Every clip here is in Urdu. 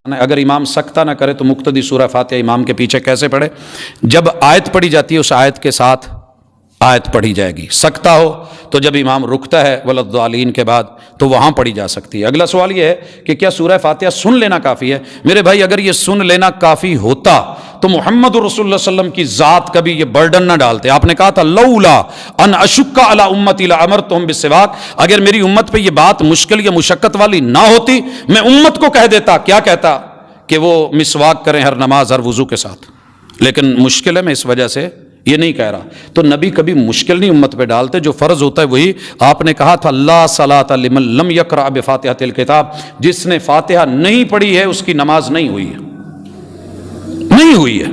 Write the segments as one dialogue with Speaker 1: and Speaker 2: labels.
Speaker 1: اگر امام سکتہ نہ کرے تو مقتدی سورہ فاتحہ امام کے پیچھے کیسے پڑھے؟ جب آیت پڑھی جاتی ہے اس آیت کے ساتھ آیت پڑھی جائے گی. سکتہ ہو تو جب امام رکتا ہے ولضالین کے بعد تو وہاں پڑھی جا سکتی ہے. اگلا سوال یہ ہے کہ کیا سورہ فاتحہ سن لینا کافی ہے؟ میرے بھائی اگر یہ سن لینا کافی ہوتا تو محمد رسول اللہ صلی اللہ علیہ وسلم کی ذات کبھی یہ برڈن نہ ڈالتے. آپ نے کہا تھا لولا ان اشک علی امتی لامرتہم بالسواک، اگر میری امت پہ یہ بات مشکل یا مشقت والی نہ ہوتی میں امت کو کہہ دیتا. کیا کہتا؟ کہ وہ مسواک کریں ہر نماز ہر وضو کے ساتھ. لیکن مشکل ہے، میں اس وجہ سے یہ نہیں کہہ رہا. تو نبی کبھی مشکل نہیں امت پہ ڈالتے، جو فرض ہوتا ہے وہی. آپ نے کہا تھا لا صلاۃ لمن لم یقرأ بفاتحۃ الکتاب، جس نے فاتحہ نہیں پڑھی ہے اس کی نماز نہیں ہوئی ہے، نہیں ہوئی ہے.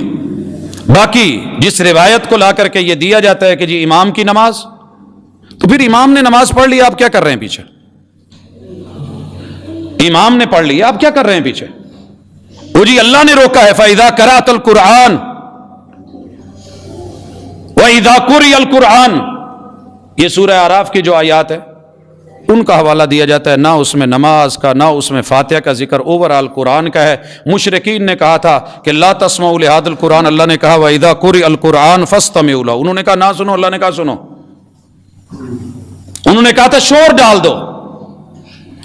Speaker 1: باقی جس روایت کو لا کر کے یہ دیا جاتا ہے کہ جی امام کی نماز، تو پھر امام نے نماز پڑھ لی، آپ کیا کر رہے ہیں پیچھے؟ امام نے پڑھ لی، آپ کیا کر رہے ہیں پیچھے؟ وہ جی اللہ نے روکا ہے فَإِذَا قَرَأْتَ الْقُرْآنَ وَإِذَا قُرِئَ الْقُرْآنُ، یہ سورہ اعراف کی جو آیات ہے ان کا حوالہ دیا جاتا ہے. نہ اس میں نماز کا نہ اس میں فاتحہ کا ذکر، اوورآل قرآن کا ہے. مشرکین نے کہا تھا کہ لا تسمعوا لهذا القرآن، اللہ نے کہا وَإِذَا قُرِئَ الْقُرْآنُ فَاسْتَمِعُوا لَهُ، انہوں نے کہا نہ سنو، اللہ نے کہا سنو. انہوں نے کہا تھا شور ڈال دو،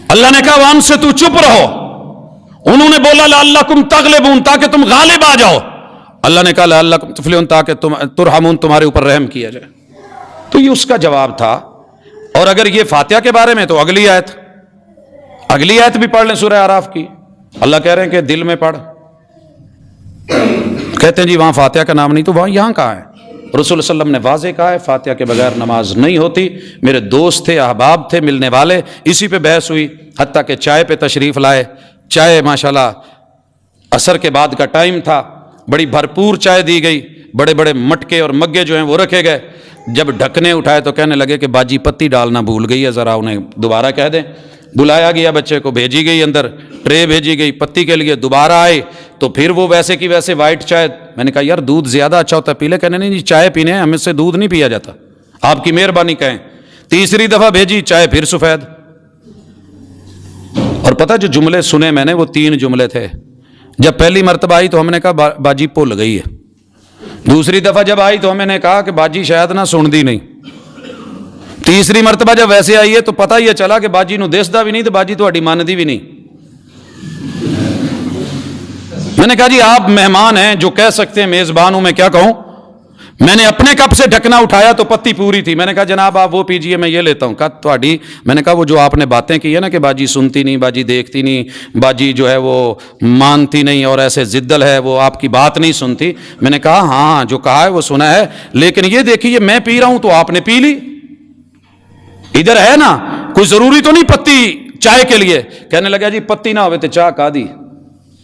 Speaker 1: اللہ نے کہا وَأَنصِتُوا، چپ رہو. انہوں نے بولا لعلکم تغلبون، تاکہ تم غالب آ جاؤ. اللہ نے کہا لعلکم تفلحون، تاکہ تم ترحمون، تمہارے اوپر رحم کیا جائے. تو یہ اس کا جواب تھا. اور اگر یہ فاتحہ کے بارے میں تو اگلی آیت بھی پڑھ لیں سورہ اعراف کی. اللہ کہہ رہے ہیں کہ دل میں پڑھ، کہتے ہیں جی وہاں فاتحہ کا نام نہیں، تو وہاں یہاں کہاں ہے؟ رسول صلی اللہ علیہ وسلم نے واضح کہا ہے فاتحہ کے بغیر نماز نہیں ہوتی. میرے دوست تھے، احباب تھے، ملنے والے، اسی پہ بحث ہوئی، حتیٰ کہ چائے پہ تشریف لائے. چائے ماشاءاللہ عصر کے بعد کا ٹائم تھا، بڑی بھرپور چائے دی گئی، بڑے بڑے مٹکے اور مگے جو ہیں وہ رکھے گئے. جب ڈھکنے اٹھائے تو کہنے لگے کہ باجی پتی ڈالنا بھول گئی ہے، ذرا انہیں دوبارہ کہہ دیں. بلایا گیا بچے کو، بھیجی گئی اندر، ٹرے بھیجی گئی پتی کے لیے. دوبارہ آئے تو پھر وہ ویسے کی ویسے وائٹ چائے. میں نے کہا یار دودھ زیادہ اچھا ہوتا ہے، پی لے. کہنے نہیں جی چائے پینے ہیں، ہمیں سے دودھ نہیں پیا جاتا، آپ کی مہربانی کہیں. تیسری دفعہ بھیجی چائے، پھر سفید. اور پتہ جو جملے سنے میں نے وہ 3 جملے تھے. جب پہلی مرتبہ آئی تو ہم نے کہا باجی بھول گئی ہے. دوسری دفعہ جب آئی تو ہمیں نے کہا کہ باجی شاید نہ سن دی نہیں. تیسری مرتبہ جب ویسے آئی ہے تو پتہ یہ چلا کہ باجی نو دسدا بھی نہیں تو باجی تہاڈی مانتی بھی نہیں. میں نے کہا جی آپ مہمان ہیں، جو کہہ سکتے ہیں میزبان ہوں، میں کیا کہوں. میں نے اپنے کپ سے ڈھکنا اٹھایا تو پتی پوری تھی. میں نے کہا جناب آپ وہ پیجئے، میں یہ لیتا ہوں. کہا تہاڈی، میں نے کہا وہ جو آپ نے باتیں کی ہے نا کہ باجی سنتی نہیں، باجی دیکھتی نہیں، باجی جو ہے وہ مانتی نہیں اور ایسے ضدل ہے، وہ آپ کی بات نہیں سنتی. میں نے کہا ہاں جو کہا ہے وہ سنا ہے، لیکن یہ دیکھیے میں پی رہا ہوں تو آپ نے پی لی. ادھر ہے نا، کوئی ضروری تو نہیں پتی چائے کے لیے. کہنے لگا جی پتی نہ ہوئے تو چاہ کا دی.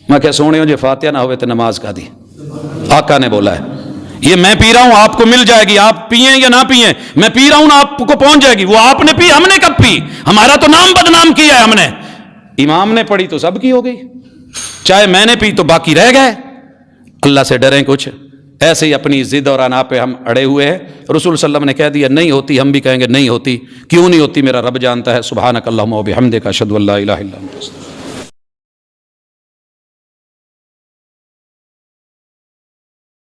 Speaker 1: میں کہ سونے ہو جی فاتحہ نہ ہوئے تو نماز کا دی. آقا نے بولا ہے یہ میں پی رہا ہوں آپ کو مل جائے گی، آپ پئیں یا نہ پئیں، میں پی رہا ہوں نا آپ کو پہنچ جائے گی. وہ آپ نے پی، ہم نے کب پی؟ ہمارا تو نام بدنام کیا ہے ہم نے. امام نے پڑھی تو سب کی ہو گئی، چاہے میں نے پی تو باقی رہ گئے. اللہ سے ڈریں کچھ. ایسے ہی اپنی ضد اور انا پہ ہم اڑے ہوئے ہیں. رسول صلی اللہ علیہ وسلم نے کہہ دیا نہیں ہوتی، ہم بھی کہیں گے نہیں ہوتی. کیوں نہیں ہوتی؟ میرا رب جانتا ہے. سبحانک اللہم و بحمدک، اشہد ان لا الہ الا انت.